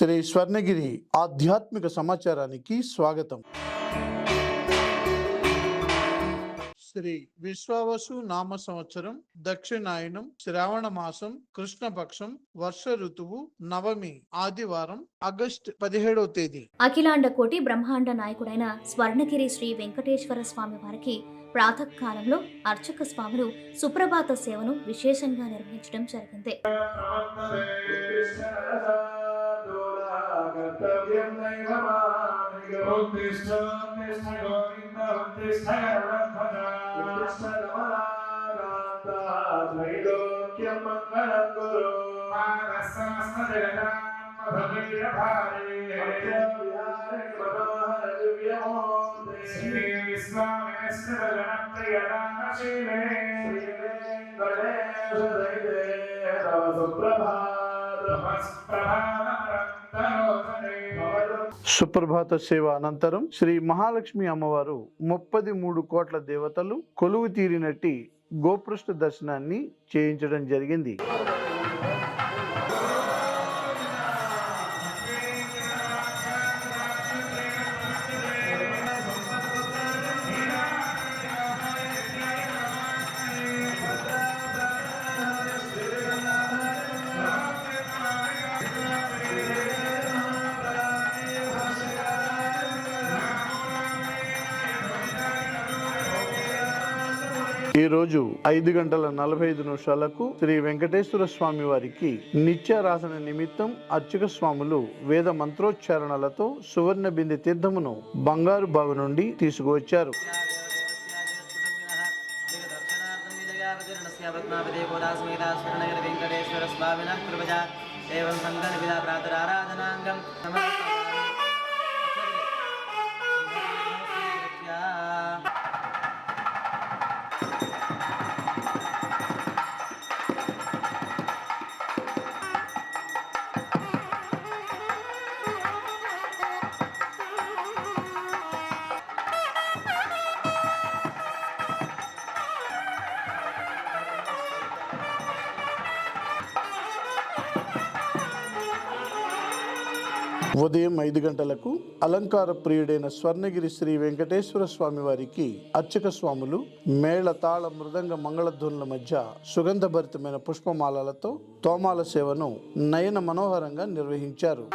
శ్రీ స్వర్ణగిరి ఆధ్యాత్మిక సమాచారానికి స్వాగతం. శ్రీ విశ్వావసు నామ సంవత్సరం, దక్షిణాయనం, శ్రావణ మాసం, కృష్ణపక్షం, వర్ష ఋతువు, నవమి, ఆదివారం, ఆగస్టు 17వ తేదీ. అఖిలాండ కోటి బ్రహ్మాండ నాయకుడైన స్వర్ణగిరి శ్రీ వెంకటేశ్వర స్వామి వారికి ప్రాతకాలంలో అర్చక స్వాములు సుప్రభాత సేవను విశేషంగా నిర్వహించడం జరిగింది. సుప్రభాత సేవ అనంతరం శ్రీ మహాలక్ష్మి అమ్మవారు 33 కోట్ల దేవతలు కొలువు తీరినట్టి గోపృష్ఠ దర్శనాన్ని చేయించడం జరిగింది. ఈ రోజు 5:45 శ్రీ వెంకటేశ్వర స్వామి వారికి నిత్యారాధన నిమిత్తం అర్చక స్వాములు వేద మంత్రోచ్చారణలతో సువర్ణ బిందె తీర్థమును బంగారు బావి నుండి తీసుకువచ్చారు. ఉదయం 5 గంటలకు అలంకార ప్రియుడైన స్వర్ణగిరి శ్రీ వెంకటేశ్వర స్వామి వారికి అర్చక స్వాములు మేళ తాళ మృదంగ మంగళధ్వనుల మధ్య సుగంధభరితమైన పుష్పమాలలతో తోమాల సేవను నయన మనోహరంగా నిర్వహించారు.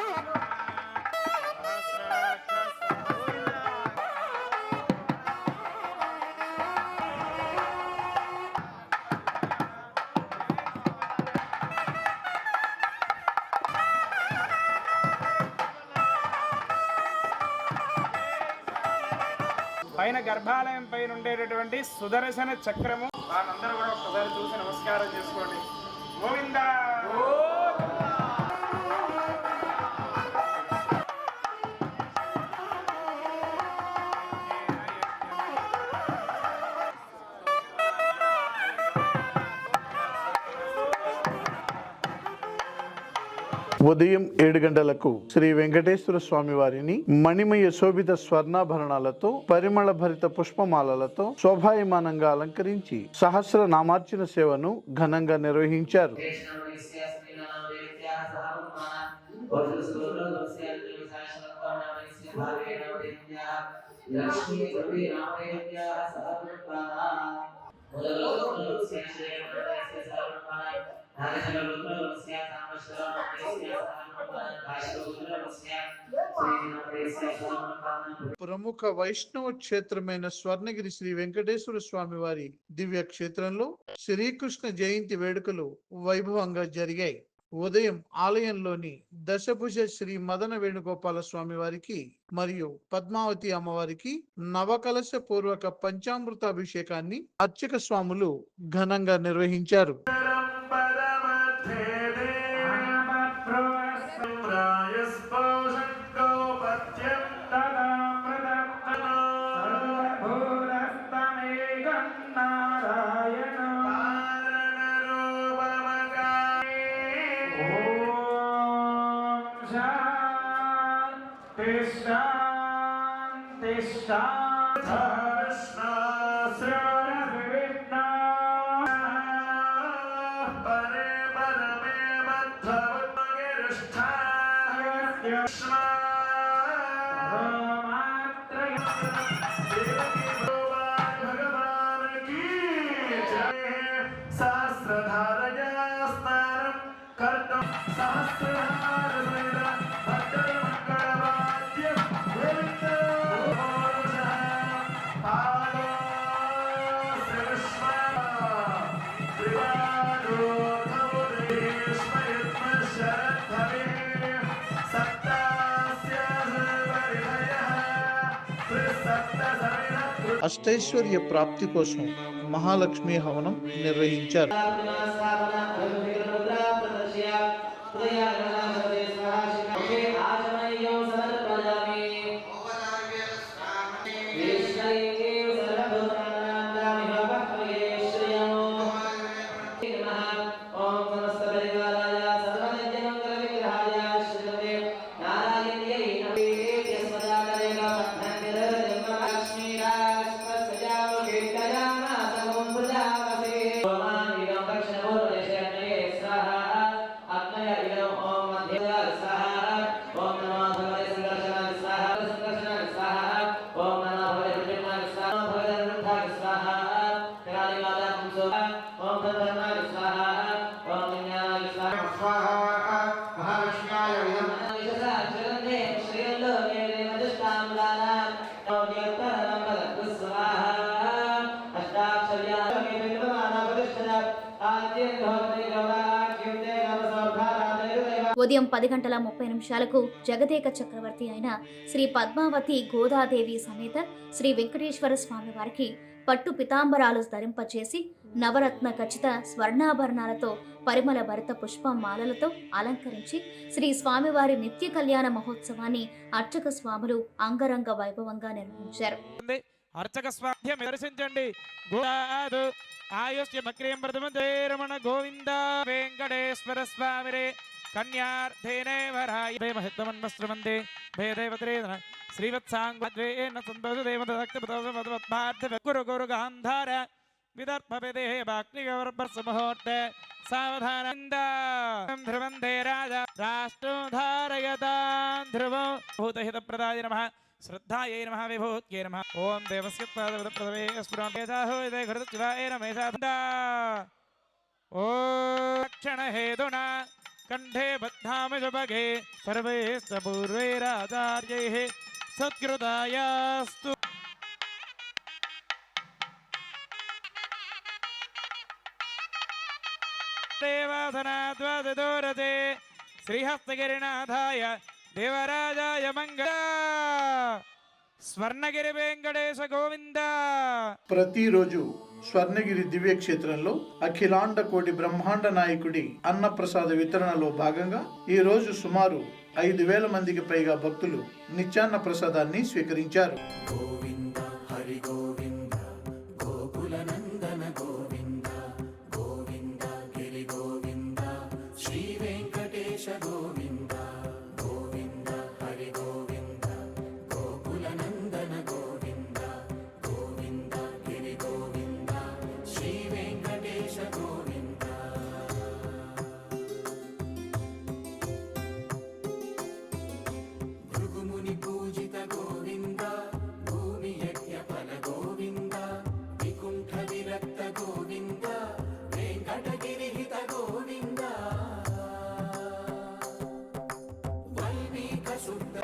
పైన గర్భాలయం పైన ఉండేటటువంటి సుదర్శన చక్రము, వాళ్ళందరూ కూడా ఒకసారి చూసి నమస్కారం చేసుకోండి. గోవిందా ఉదయం 7 గంటలకు శ్రీ వెంకటేశ్వర స్వామి వారిని మణిమయ శోభిత స్వర్ణాభరణాలతో పరిమళ భరిత పుష్పమాలలతో శోభాయమానంగా అలంకరించి సహస్ర నామార్చన సేవను ఘనంగా నిర్వహించారు. ప్రముఖ వైష్ణవ క్షేత్రమైన స్వర్ణగిరి శ్రీ వెంకటేశ్వర స్వామి వారి దివ్య క్షేత్రంలో శ్రీకృష్ణ జయంతి వేడుకలు వైభవంగా జరిగాయి. ఉదయం ఆలయంలోని దశభుజ శ్రీ మదన వేణుగోపాల స్వామి వారికి మరియు పద్మావతి అమ్మవారికి నవకలశ పూర్వక పంచామృత అభిషేకాన్ని అర్చక స్వాములు ఘనంగా నిర్వహించారు. అష్టైశ్వర్య ప్రాప్తి కోసం మహాలక్ష్మి హవనం నిర్వహించారు. ఉదయం 10:30 జగదేక చక్రవర్తి అయిన శ్రీ పద్మావతి గోదాదేవి సమేత శ్రీ వెంకటేశ్వర స్వామి వారికి పట్టు పితాంబరాలు ధరింపచేసి నవరత్న ఖచ్చిత స్వర్ణాభరణాలతో పరిమళ భరిత పుష్పమాలలతో అలంకరించి శ్రీ స్వామివారి నిత్య కళ్యాణ మహోత్సవాన్ని అర్చక స్వాములు అంగరంగ వైభవంగా నిర్వహించారు. అర్చక స్వాధ్యం దర్శించండి. గోదాదు ఆయుష్య మక్రియం ప్రథమంతే రమణ గోవింద వెంకటేశ్వర స్వామిరే కన్యార్థేనే వరాయ మహిత్వమన్వస్త్రవందే భేదేవత్రేదన శ్రీవత్సాంగద్వేన సంతోష దేవదక్తపదవద్భార్థ గురు గురు గాంధార విదర్భపదే వాక్నిగవర్భర్సమహోర్తే సావధానందం ధ్రువందే రాజా రాష్ట్రోధారయతాం ధ్రువం భూతహితప్రదాయ నమః శ్రద్ధాయై నమః విభూత్యై నమః ఓం దేవస్య పాదపదవే స్ఫురణేజాహో ఇదే ఘృతశివాయ నమః ఓం క్షణహేతునా కంఠే బద్ధామజభగే సర్వైశ్చ పూర్వైరాచార్యైః సత్కృతాయాస్తు. దేవాసనాద్వాదదోరతే శ్రీహస్తగిరినాథాయ దేవరాజాయ మంగళ స్వర్ణగిరి వెంకటేశ గోవింద. ప్రతిరోజు స్వర్ణగిరి దివ్యక్షేత్రంలో అఖిలాండ కోటి బ్రహ్మాండ నాయకుడి అన్నప్రసాద వితరణలో భాగంగా ఈ రోజు సుమారు 5,000 మందికి పైగా భక్తులు నిత్యాన్న ప్రసాదాన్ని స్వీకరించారు. గోవింద హరి గోవింద గోకుల నందన గోవింద గోవింద గిరి గోవింద శ్రీ వెంకటేశ గోవింద గోవింద హరి గోవింద గోకుల నందన గోవింద గోవింద గిరి గోవింద శ్రీ వెంకటేశ గోవింద. భృగుముని పూజిత గోవింద భూమి యజ్ఞ ఫల గోవింద వికుంఠ విరక్త గోవింద వెంకటగిరిహిత గోవింద వల్మీక శుద్ధ